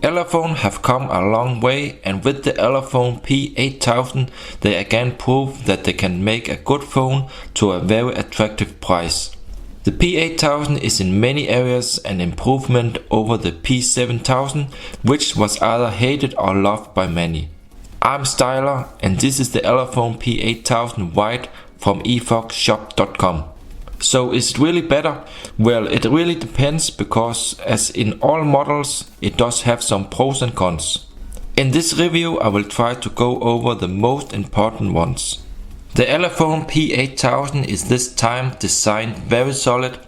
Elephone have come a long way, and with the Elephone P8000 they again prove that they can make a good phone to a very attractive price. The P8000 is in many areas an improvement over the P7000, which was either hated or loved by many. I'm s7yler, and this is the Elephone P8000 White from efox-shop.com. So is it really better? Well, it really depends, because as in all models, it does have some pros and cons. In this review I will try to go over the most important ones. The Elephone P8000 is this time designed very solid.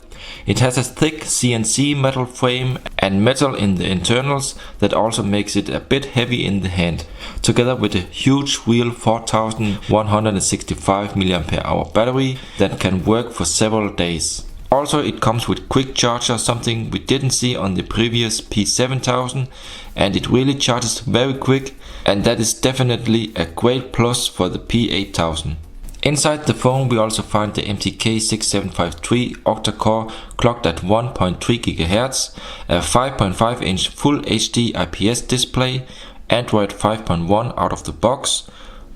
It has a thick CNC metal frame and metal in the internals that also makes it a bit heavy in the hand, together with a huge real 4165 mAh battery that can work for several days. Also, it comes with quick charger, something we didn't see on the previous P7000, and it really charges very quick, and that is definitely a great plus for the P8000. Inside the phone we also find the MTK6753 octa-core clocked at 1.3 GHz, a 5.5 inch Full HD IPS display, Android 5.1 out of the box,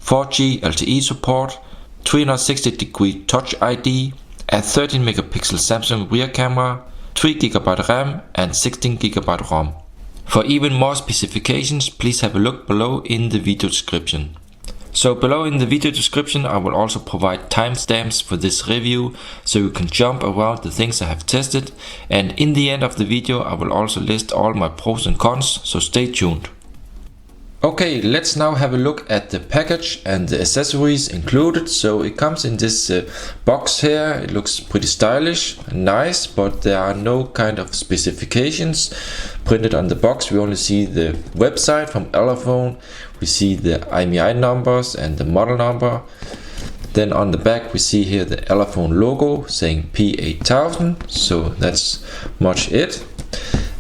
4G LTE support, 360-degree Touch ID, a 13 megapixel Samsung rear camera, 3 GB RAM and 16 GB ROM. For even more specifications, please have a look below in the video description. So below in the video description I will also provide timestamps for this review, so you can jump around the things I have tested, and in the end of the video I will also list all my pros and cons, so stay tuned. Okay, let's now have a look at the package and the accessories included. So it comes in this box here. It looks pretty stylish and nice, but there are no kind of specifications printed on the box. We only see the website from Elephone, we see the IMEI numbers and the model number. Then on the back we see here the Elephone logo saying P8000, so that's much it.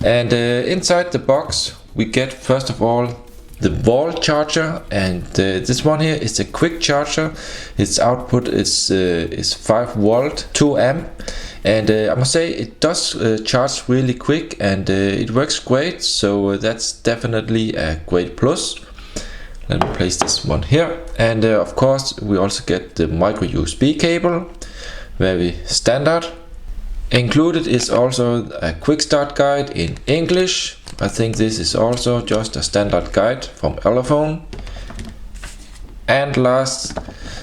And inside the box we get first of all the wall charger, and this one here is a quick charger. Its output is 5 volt 2 amp, and I must say it does charge really quick, and it works great, so that's definitely a great plus. Let me place this one here, and of course we also get the micro USB cable, very standard. Included is also a quick start guide in English. I think this is also just a standard guide from Elephone. And last,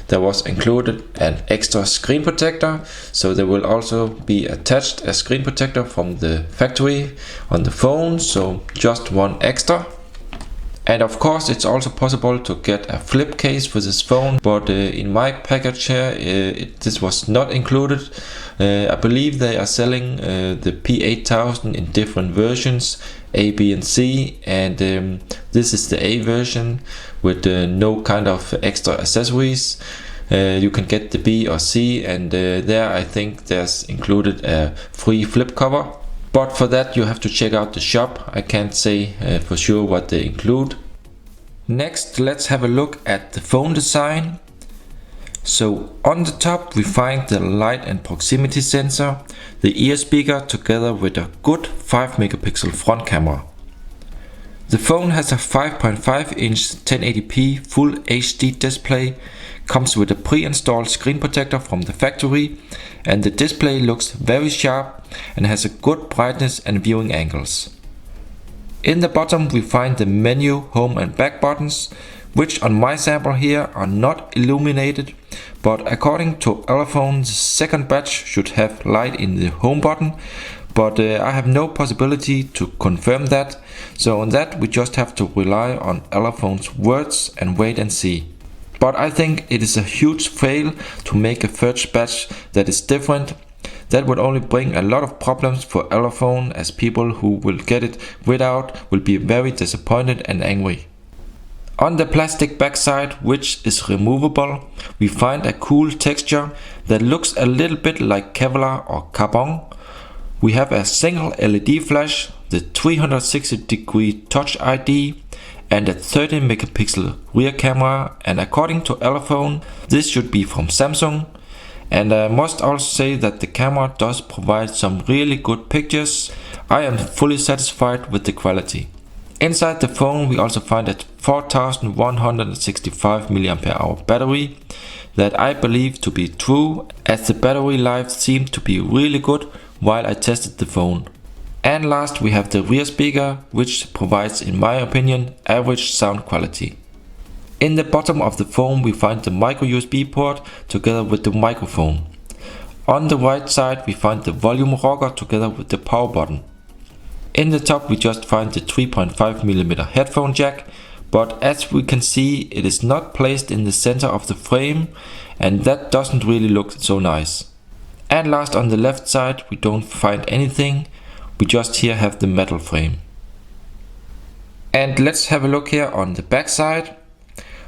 there was included an extra screen protector, so there will also be attached a screen protector from the factory on the phone, so just one extra. And of course it's also possible to get a flip case for this phone, but in my package here this was not included. I believe they are selling the P8000 in different versions, A, B and C, and this is the A version with no kind of extra accessories. You can get the B or C, and there I think there's included a free flip cover. But for that you have to check out the shop. I can't say for sure what they include. Next, let's have a look at the phone design. So on the top we find the light and proximity sensor, the ear speaker together with a good 5 megapixel front camera. The phone has a 5.5 inch 1080p Full HD display, comes with a pre-installed screen protector from the factory, and the display looks very sharp and has a good brightness and viewing angles. In the bottom we find the menu, home and back buttons, which on my sample here are not illuminated, but according to Elephone the second batch should have light in the home button, but I have no possibility to confirm that, so on that we just have to rely on Elephone's words and wait and see. But I think it is a huge fail to make a first batch that is different. That would only bring a lot of problems for Elephone, as people who will get it without will be very disappointed and angry. On the plastic backside, which is removable, we find a cool texture that looks a little bit like Kevlar or carbon. We have a single LED flash, the 360-degree Touch ID, and a 13 megapixel rear camera, and according to Elephone this should be from Samsung. And I must also say that the camera does provide some really good pictures. I am fully satisfied with the quality. Inside the phone we also find a 4165 mAh battery that I believe to be true, as the battery life seemed to be really good while I tested the phone. And last we have the rear speaker, which provides, in my opinion, average sound quality. In the bottom of the phone we find the micro USB port together with the microphone. On the right side we find the volume rocker together with the power button. In the top we just find the 3.5mm headphone jack, but as we can see it is not placed in the center of the frame, and that doesn't really look so nice. And last, on the left side we don't find anything, we just here have the metal frame. And let's have a look here on the back side.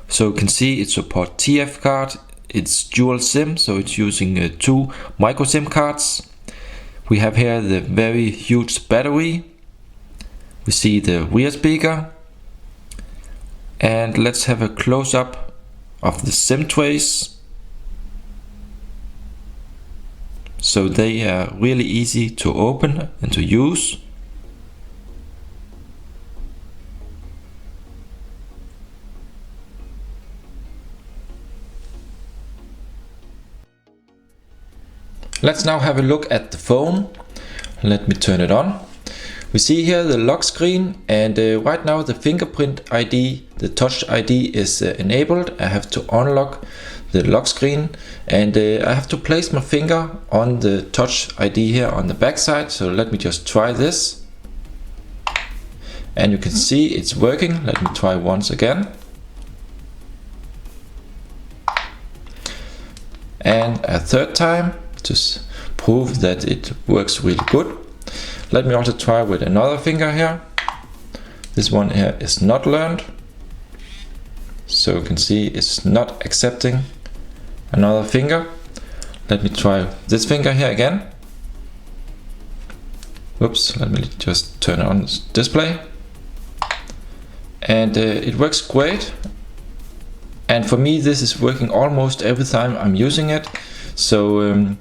So you can see it supports TF card, it's dual SIM, so it's using 2 micro SIM cards. We have here the very huge battery. We see the rear speaker, and let's have a close-up of the SIM trays. So they are really easy to open and to use. Let's now have a look at the phone. Let me turn it on. We see here the lock screen, and right now the fingerprint ID, the touch ID is enabled. I have to unlock the lock screen, and I have to place my finger on the touch ID here on the back side. So let me just try this. And you can see it's working. Let me try once again. And a third time to prove that it works really good. Let me also try with another finger here. This one here is not learned. So you can see it's not accepting another finger. Let me try this finger here again. Whoops, let me just turn on this display. And it works great. And for me this is working almost every time I'm using it. So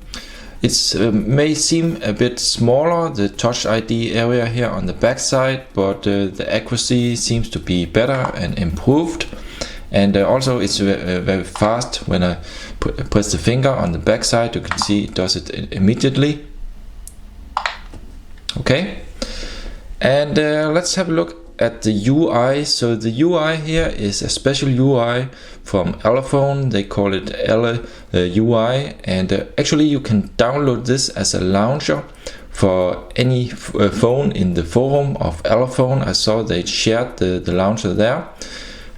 it may seem a bit smaller, the touch ID area here on the back side, but the accuracy seems to be better and improved. And also it's very fast. When I press the finger on the back side, you can see it does it immediately. Okay, and let's have a look at the UI. So the UI here is a special UI from Elephone. They call it ELE UI, and actually you can download this as a launcher for any phone in the forum of Elephone. I saw they shared the launcher there,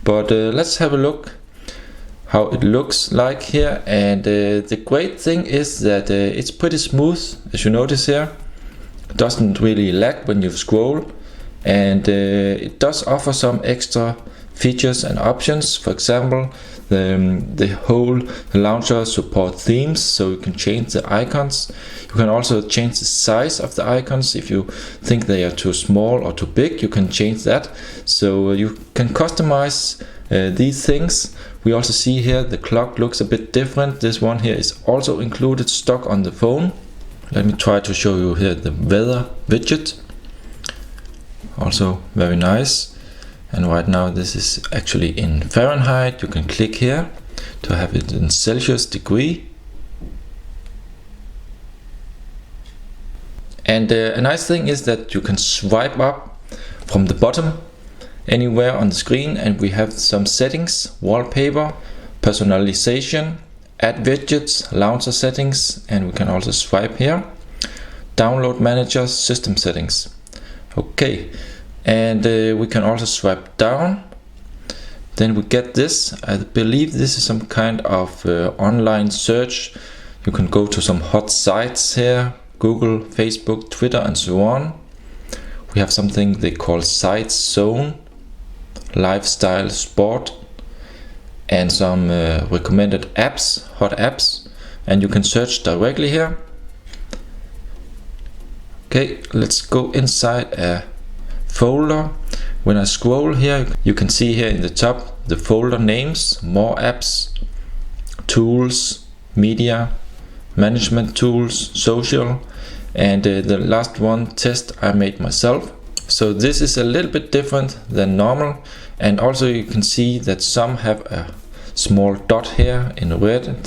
but let's have a look how it looks like here. And the great thing is that it's pretty smooth, as you notice here. It doesn't really lag when you scroll. And it does offer some extra features and options. For example, the whole launcher supports themes, so you can change the icons. You can also change the size of the icons. If you think they are too small or too big, you can change that. So you can customize these things. We also see here the clock looks a bit different. This one here is also included stock on the phone. Let me try to show you here the weather widget. Also very nice. And right now this is actually in Fahrenheit. You can click here to have it in Celsius degree. And a nice thing is that you can swipe up from the bottom anywhere on the screen, and we have some settings: wallpaper, personalization, add widgets, launcher settings, and we can also swipe here, download manager, system settings. Okay, and we can also swipe down. Then we get this. I believe this is some kind of online search. You can go to some hot sites here: Google, Facebook, Twitter, and so on. We have something they call Sites Zone, Lifestyle, Sport, and some recommended apps, hot apps, and you can search directly here. Okay, let's go inside a folder. When I scroll here, you can see here in the top the folder names: more apps, tools, media, management tools, social, and the last one, test I made myself. So this is a little bit different than normal, and also you can see that some have a small dot here in red.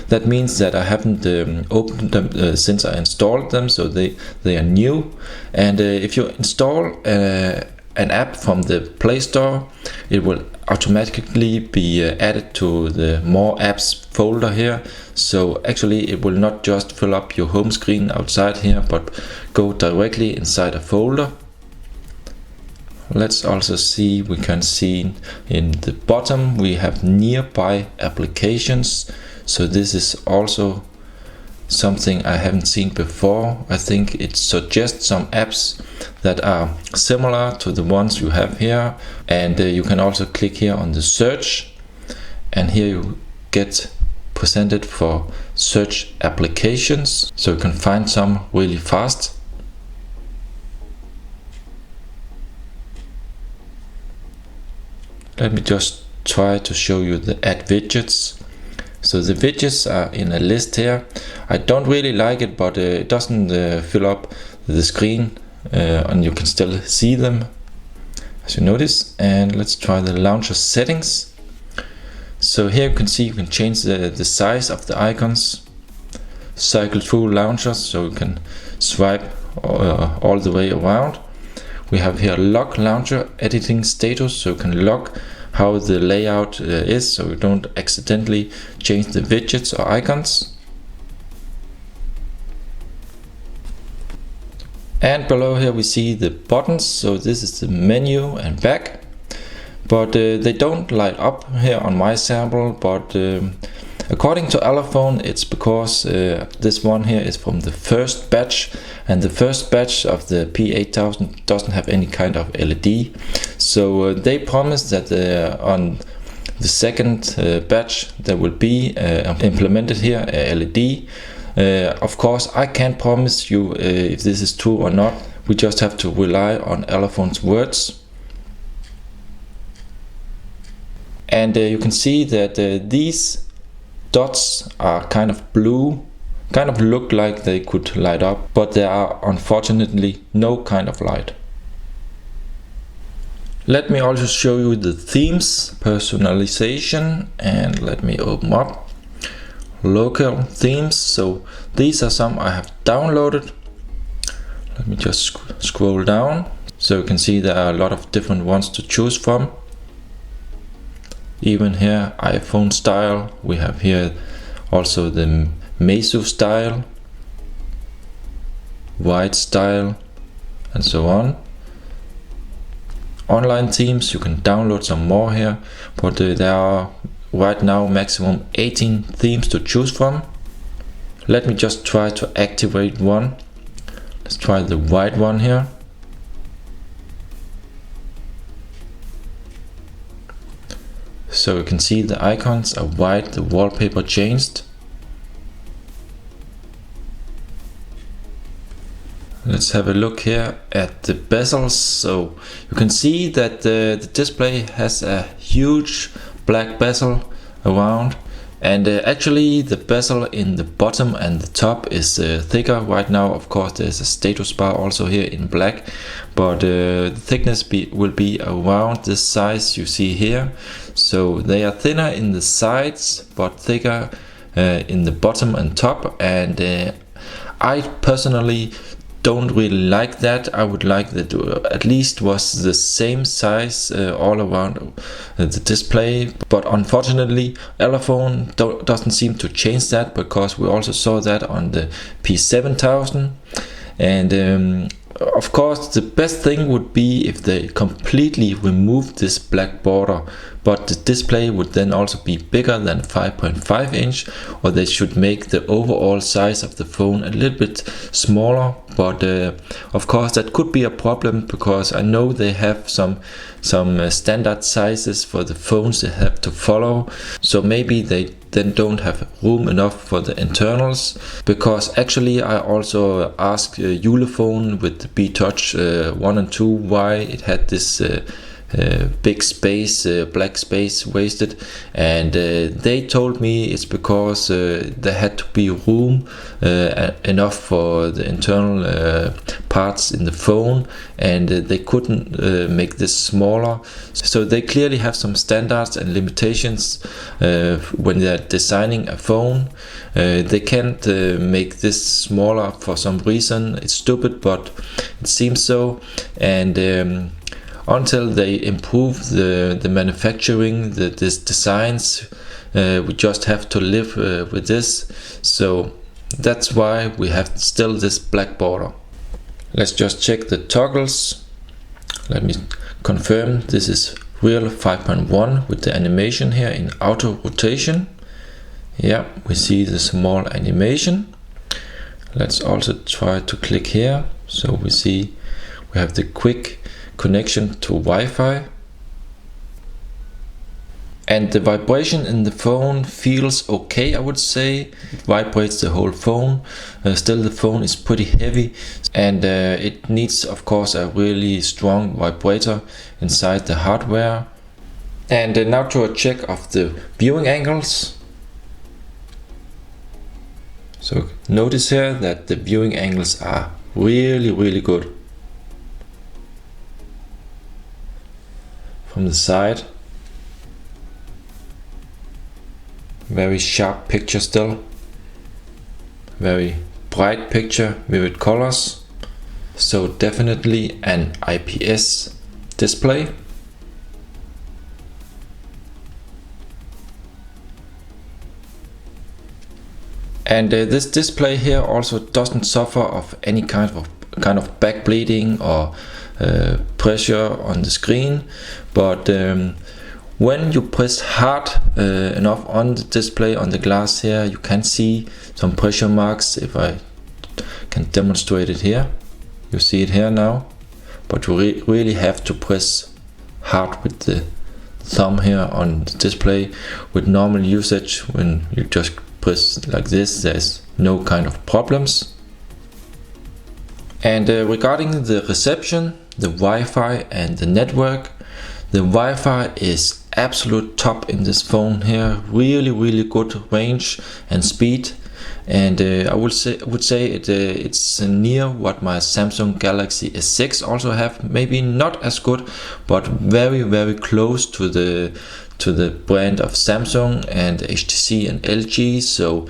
That means that I haven't opened them since I installed them, so they are new. And if you install an app from the Play Store, it will automatically be added to the More Apps folder here. So actually it will not just fill up your home screen outside here, but go directly inside a folder. Let's also see, we can see in the bottom we have nearby applications. So this is also something I haven't seen before. I think it suggests some apps that are similar to the ones you have here. And you can also click here on the search, and here you get presented for search applications, so you can find some really fast. Let me just try to show you the add widgets. So the widgets are in a list here. I don't really like it, but it doesn't fill up the screen, and you can still see them, as you notice. And let's try the launcher settings. So here you can see you can change the size of the icons, cycle through launchers, so you can swipe all the way around. We have here lock launcher editing status, so you can lock how the layout is, so you don't accidentally change the widgets or icons. And below here we see the buttons, so this is the menu and back, but they don't light up here on my sample, but according to Elephone, it's because this one here is from the first batch, and the first batch of the P8000 doesn't have any kind of LED. So they promised that on the second batch there will be implemented here a LED. Of course, I can't promise you if this is true or not. We just have to rely on Elephone's words. And you can see that these dots are kind of blue, kind of look like they could light up, but there are unfortunately no kind of light. Let me also show you the themes personalization, and let me open up local themes. So these are some I have downloaded. Let me just scroll down, so you can see there are a lot of different ones to choose from. Even here iPhone style, we have here also the Mhz style, white style, and so on. Online themes, you can download some more here, but there are right now maximum 18 themes to choose from. Let me just try to activate one. Let's try the white one here. So you can see the icons are white, the wallpaper changed. Let's have a look here at the bezels. So you can see that the display has a huge black bezel around, and actually the bezel in the bottom and the top is thicker. Right now, of course, there's a status bar also here in black, but the thickness will be around this size you see here. So they are thinner in the sides but thicker in the bottom and top, and I personally don't really like that. I would like that at least was the same size all around the display, but unfortunately Elephone doesn't seem to change that, because we also saw that on the P7000. And of course the best thing would be if they completely removed this black border, but the display would then also be bigger than 5.5 inch, or they should make the overall size of the phone a little bit smaller. But of course that could be a problem, because I know they have some standard sizes for the phones they have to follow, so maybe they then don't have room enough for the internals. Because actually I also asked Ulefone with the B-Touch 1 and 2 why it had this big space, black space wasted, and they told me it's because there had to be room enough for the internal parts in the phone, and they couldn't make this smaller. So they clearly have some standards and limitations when they're designing a phone. They can't make this smaller for some reason. It's stupid, but it seems so. And until they improve the manufacturing, these designs, we just have to live with this. So that's why we have still this black border. Let's just check the toggles. Let me confirm this is real 5.1 with the animation here in auto rotation. Yeah, we see the small animation. Let's also try to click here. So we see we have the quick connection to Wi-Fi, and the vibration in the phone feels okay, I would say. It vibrates the whole phone. Still the phone is pretty heavy, and it needs of course a really strong vibrator inside the hardware. And now to a check of the viewing angles. So notice here that the viewing angles are really good. From the side, very sharp picture still, very bright picture, vivid colors, so definitely an IPS display. And this display here also doesn't suffer of any kind of back bleeding or pressure on the screen, but when you press hard enough on the display, on the glass here, you can see some pressure marks. If I can demonstrate it here, you see it here now, but you really have to press hard with the thumb here on the display. With normal usage, when you just press like this, there's no kind of problems. And regarding the reception, the Wi-Fi and the network, the Wi-Fi is absolute top in this phone here. Really good range and speed, and I would say it's near what my Samsung Galaxy S6 also have. Maybe not as good, but very close to the brand of Samsung and HTC and LG. So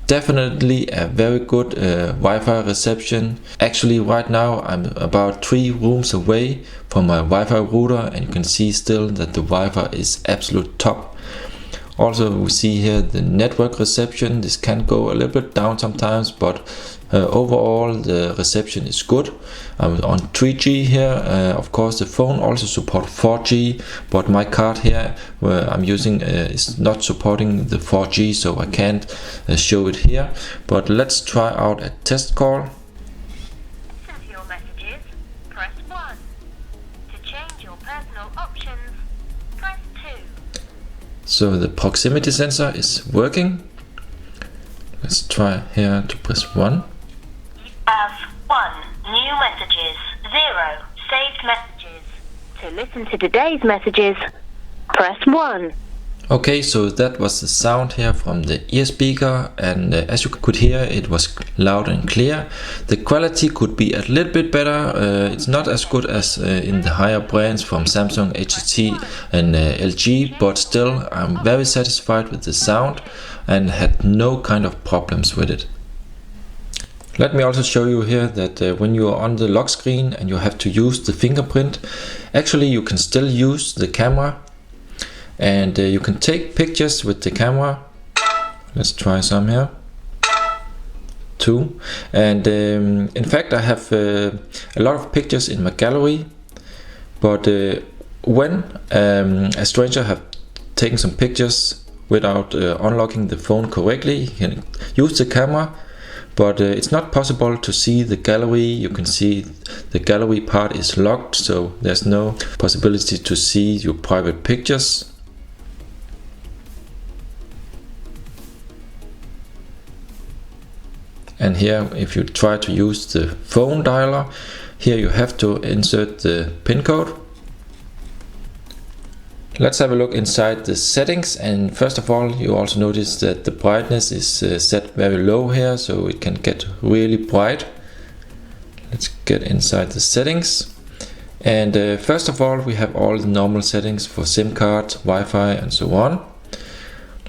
definitely a very good Wi-Fi reception. Actually right now I'm about 3 rooms away from my Wi-Fi router, and you can see still that the Wi-Fi is absolute top. Also we see here the network reception. This can go a little bit down sometimes, but overall the reception is good. I'm on 3G here. Of course the phone also supports 4G, but my card here where I'm using is not supporting the 4G, so I can't show it here. But let's try out a test call. Listen to your messages, press 1. To change your personal options, press 2. So the proximity sensor is working. Let's try here to press 1. Have 1. New messages. 0. Saved messages. To listen to today's messages, press 1. Okay, so that was the sound here from the Earspeaker, and as you could hear, it was loud and clear. The quality could be a little bit better. It's not as good as in the higher brands from Samsung, HTC and LG, but still I'm very satisfied with the sound and had no kind of problems with it. Let me also show you here that when you are on the lock screen and you have to use the fingerprint, actually you can still use the camera, and you can take pictures with the camera. Let's try some here. 2. And in fact I have a lot of pictures in my gallery, but when a stranger have taken some pictures without unlocking the phone correctly, he can use the camera, but it's not possible to see the gallery. You can see the gallery part is locked, so there's no possibility to see your private pictures. And here, if you try to use the phone dialer, here you have to insert the pin code. Let's have a look inside the settings, and first of all you also notice that the brightness is set very low here, so it can get really bright. Let's get inside the settings, and first of all we have all the normal settings for SIM card, Wi-Fi and so on.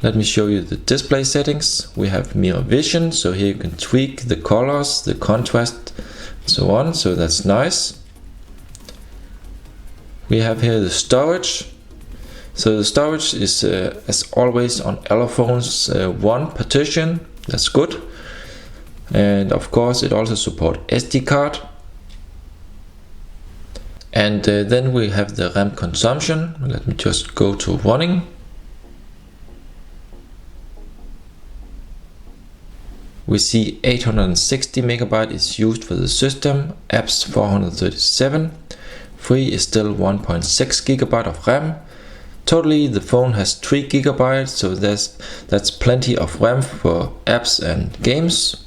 Let me show you the display settings. We have Miravision, so here you can tweak the colors, the contrast and so on, so that's nice. We have here the storage. So the storage is as always on Elephone's one partition. That's good. And of course it also supports SD card. And then we have the RAM consumption. Let me just go to running. We see 860 megabyte is used for the system, apps 437. Free is still 1.6 gigabyte of RAM. Totally the phone has 3 gigabytes, so that's plenty of RAM for apps and games.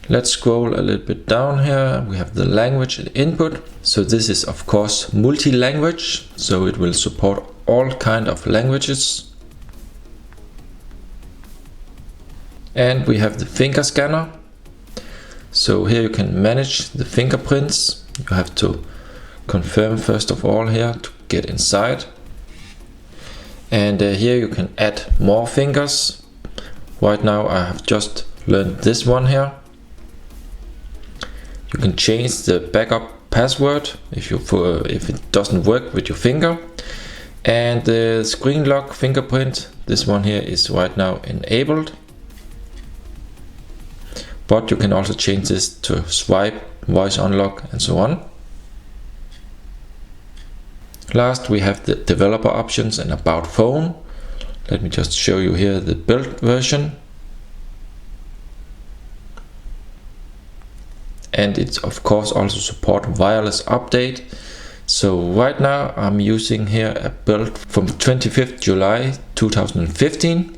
Let's scroll a little bit down here. We have the language and input. So this is of course multi-language, so it will support all kind of languages. And we have the finger scanner. So here you can manage the fingerprints. You have to confirm first of all here to get inside. And here you can add more fingers. Right now I have just learned this one here. You can change the backup password if it doesn't work with your finger. And the screen lock fingerprint, this one here is right now enabled. But you can also change this to swipe, voice unlock and so on. Last we have the developer options and about phone. Let me just show you here the build version. And it's of course also support wireless update. So right now I'm using here a build from 25th July 2015.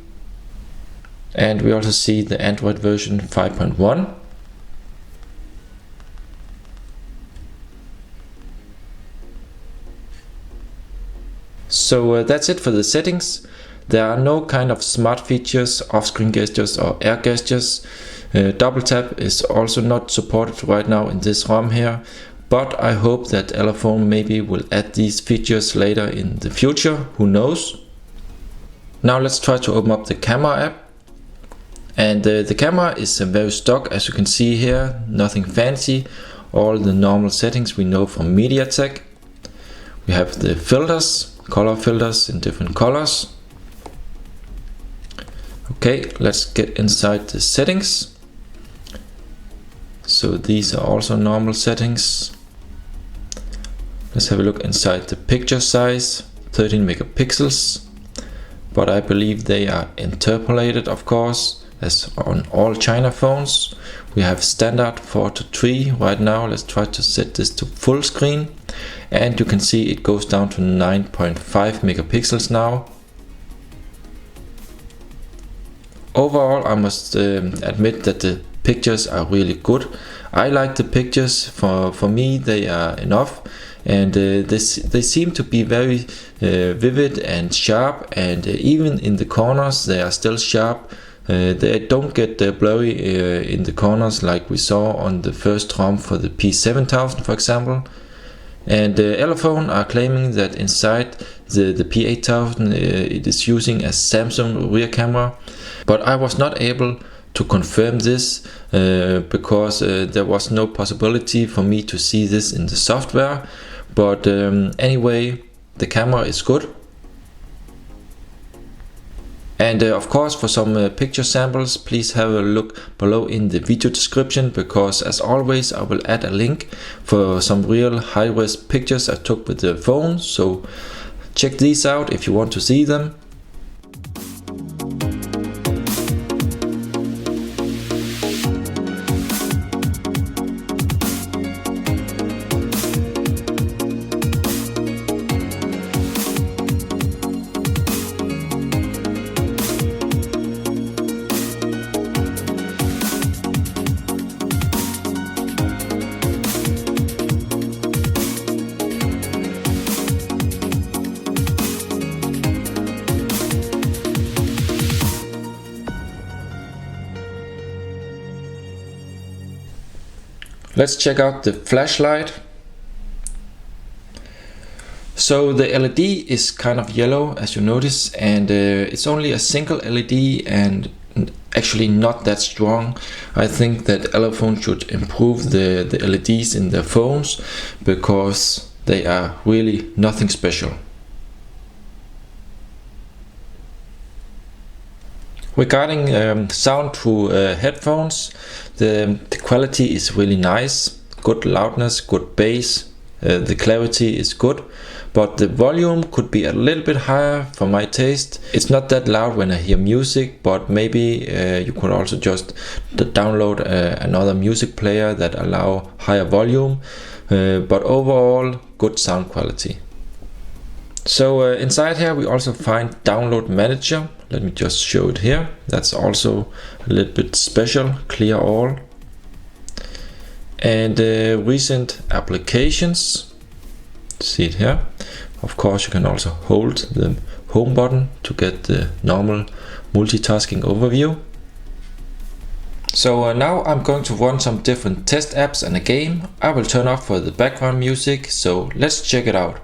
And we also see the Android version 5.1. So that's it for the settings. There are no kind of smart features, off-screen gestures or air gestures. Double tap is also not supported right now in this ROM here, but I hope that Elephone maybe will add these features later in the future, who knows. Now let's try to open up the camera app. And the camera is very stock, as you can see here, nothing fancy, all the normal settings we know from MediaTek. We have the filters, color filters in different colors. Okay, let's get inside the settings. So these are also normal settings. Let's have a look inside the picture size, 13 megapixels, but I believe they are interpolated of course, as on all China phones. We have standard 4:3 right now. Let's try to set this to full screen, and you can see it goes down to 9.5 megapixels now. Overall I must admit that the pictures are really good. I like the pictures, for me they are enough, and they seem to be very vivid and sharp, and even in the corners they are still sharp. They don't get blurry in the corners like we saw on the first ROM for the P7000 for example. And Elephone are claiming that inside the P8000 it is using a Samsung rear camera, but I was not able to confirm this because there was no possibility for me to see this in the software. But anyway, the camera is good. And of course, for some picture samples, please have a look below in the video description, because as always I will add a link for some real high-res pictures I took with the phone, so check these out if you want to see them. Let's check out the flashlight. So the LED is kind of yellow, as you notice, and it's only a single LED and actually not that strong. I think that Elephone should improve the LEDs in their phones, because they are really nothing special. Regarding sound through headphones, the quality is really nice. Good loudness, good bass, the clarity is good, but the volume could be a little bit higher for my taste. It's not that loud when I hear music, but maybe you could also just download another music player that allow higher volume, but overall good sound quality. So inside here we also find Download Manager. Let me just show it here. That's also a little bit special, clear all. And recent applications. See it here. Of course you can also hold the home button to get the normal multitasking overview. So now I'm going to run some different test apps and a game. I will turn off for the background music, so let's check it out.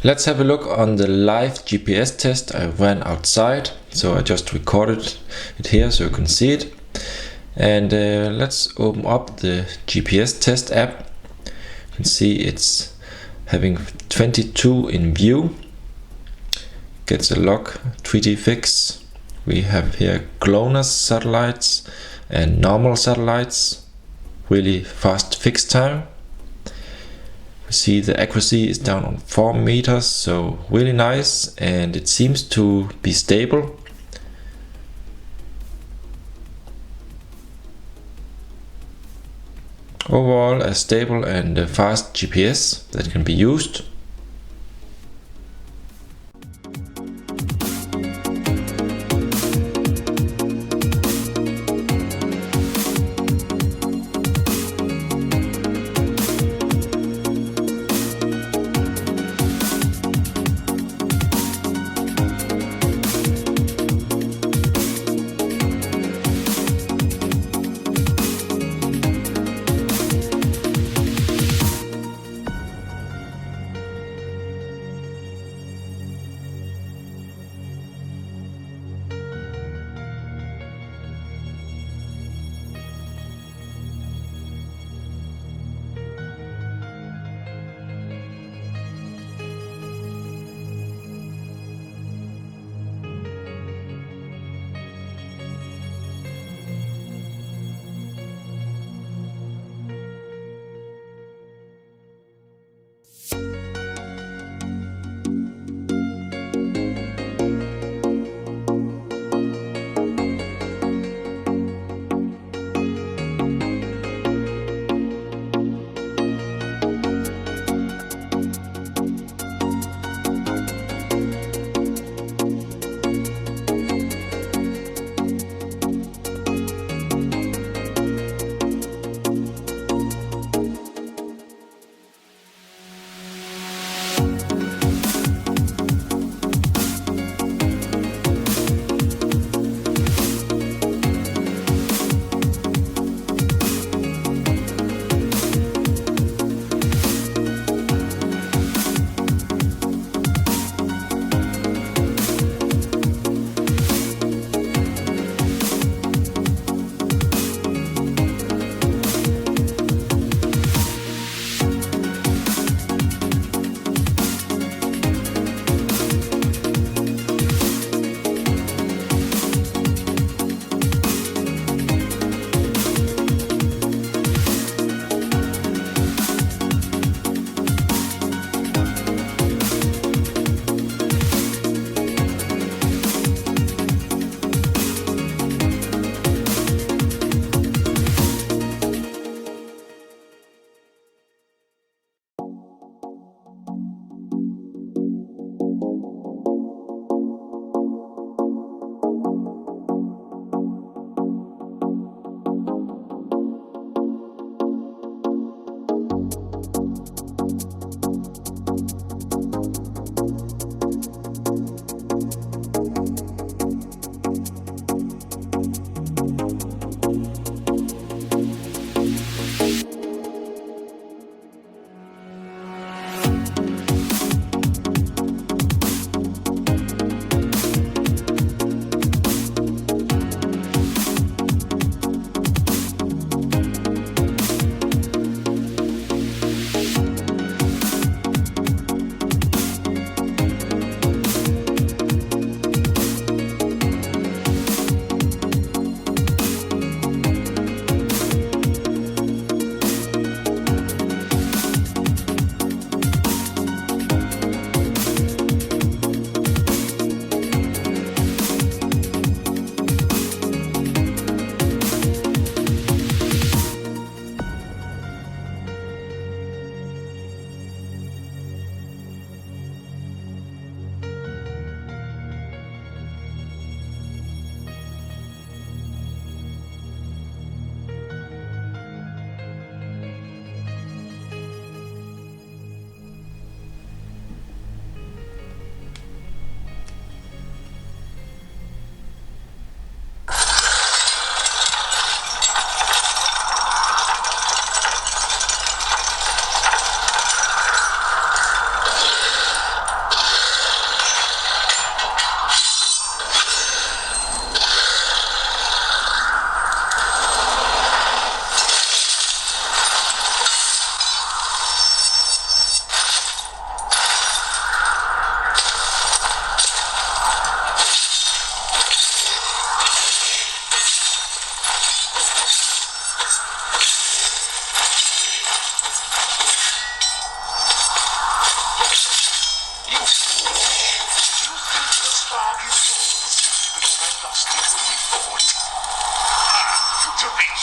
Let's have a look on the live GPS test I ran outside. So I just recorded it here so you can see it. And let's open up the GPS test app. You can see it's having 22 in view. Gets a lock 3D fix. We have here GLONASS satellites and normal satellites. Really fast fix time. See the accuracy is down on 4 meters, so really nice, and it seems to be stable. Overall a stable and fast GPS that can be used.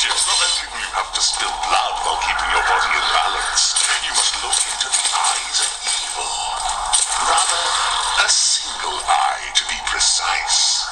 Yes, not only will you have to spill blood while keeping your body in balance, you must look into the eyes of evil. Rather, a single eye to be precise.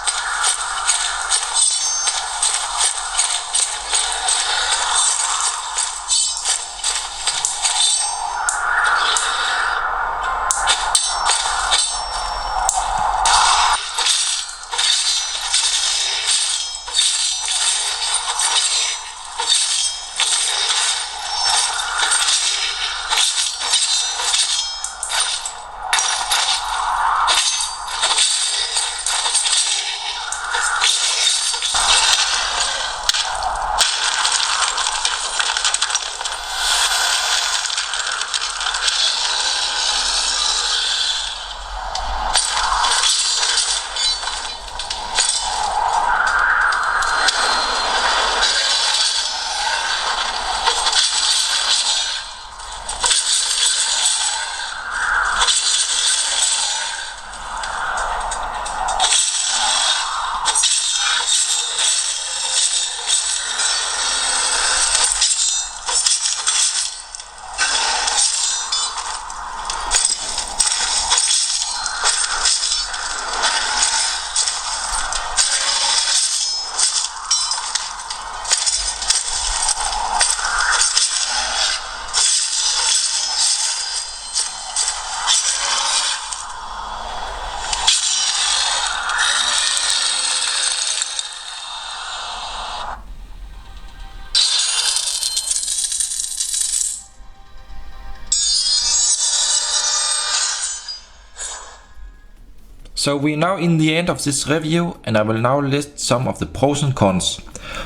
So we're now in the end of this review, and I will now list some of the pros and cons.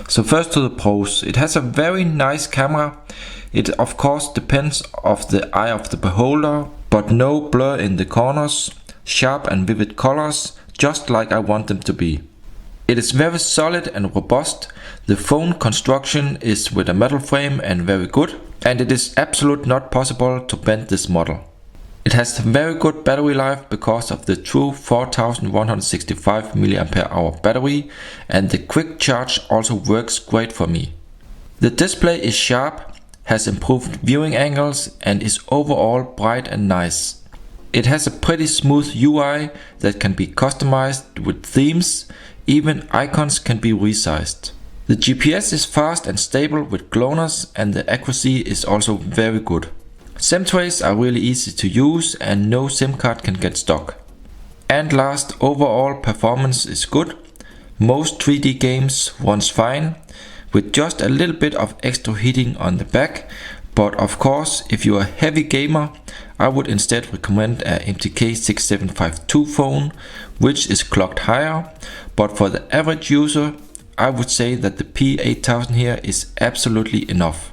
So first to the pros. It has a very nice camera. It of course depends on the eye of the beholder, but no blur in the corners, sharp and vivid colors, just like I want them to be. It is very solid and robust. The phone construction is with a metal frame and very good, and it is absolutely not possible to bend this model. It has very good battery life because of the true 4165 mAh battery, and the quick charge also works great for me. The display is sharp, has improved viewing angles, and is overall bright and nice. It has a pretty smooth UI that can be customized with themes, even icons can be resized. The GPS is fast and stable with cloners, and the accuracy is also very good. SIM trays are really easy to use and no SIM card can get stuck. And last, overall performance is good. Most 3D games runs fine, with just a little bit of extra heating on the back, but of course if you are a heavy gamer, I would instead recommend a MTK 6752 phone, which is clocked higher, but for the average user I would say that the P8000 here is absolutely enough.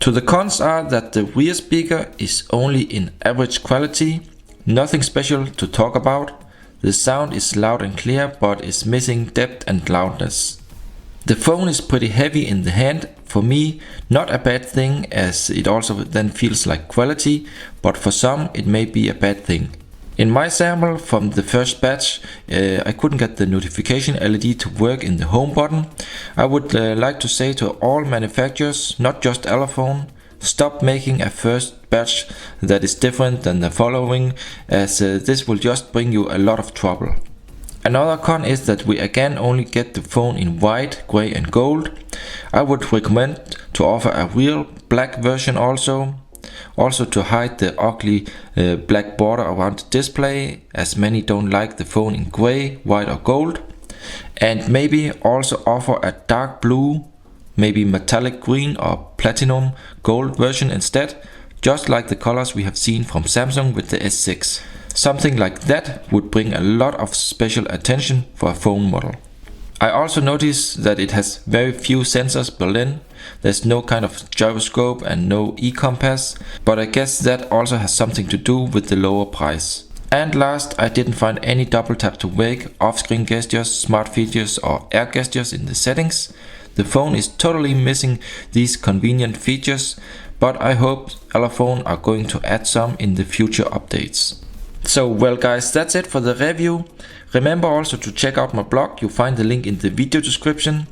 To the cons are that the rear speaker is only in average quality, nothing special to talk about. The sound is loud and clear but is missing depth and loudness. The phone is pretty heavy in the hand, for me not a bad thing as it also then feels like quality, but for some it may be a bad thing. In my sample from the first batch, I couldn't get the notification LED to work in the home button. I would like to say to all manufacturers, not just Elephone, stop making a first batch that is different than the following, as this will just bring you a lot of trouble. Another con is that we again only get the phone in white, grey and gold. I would recommend to offer a real black version also to hide the ugly black border around the display, as many don't like the phone in grey, white or gold. And maybe also offer a dark blue, maybe metallic green or platinum gold version instead, just like the colors we have seen from Samsung with the S6. Something like that would bring a lot of special attention for a phone model. I also noticed that it has very few sensors built in. There's no kind of gyroscope and no e-compass, but I guess that also has something to do with the lower price. And last, I didn't find any double tap to wake, off-screen gestures, smart features or air gestures in the settings. The phone is totally missing these convenient features, but I hope Elephone are going to add some in the future updates. So well guys, that's it for the review. Remember also to check out my blog, you'll find the link in the video description.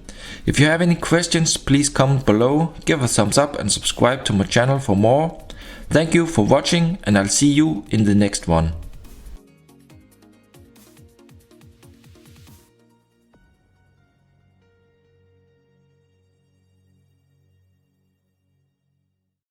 If you have any questions, please comment below, give a thumbs up and subscribe to my channel for more. Thank you for watching, and I'll see you in the next one.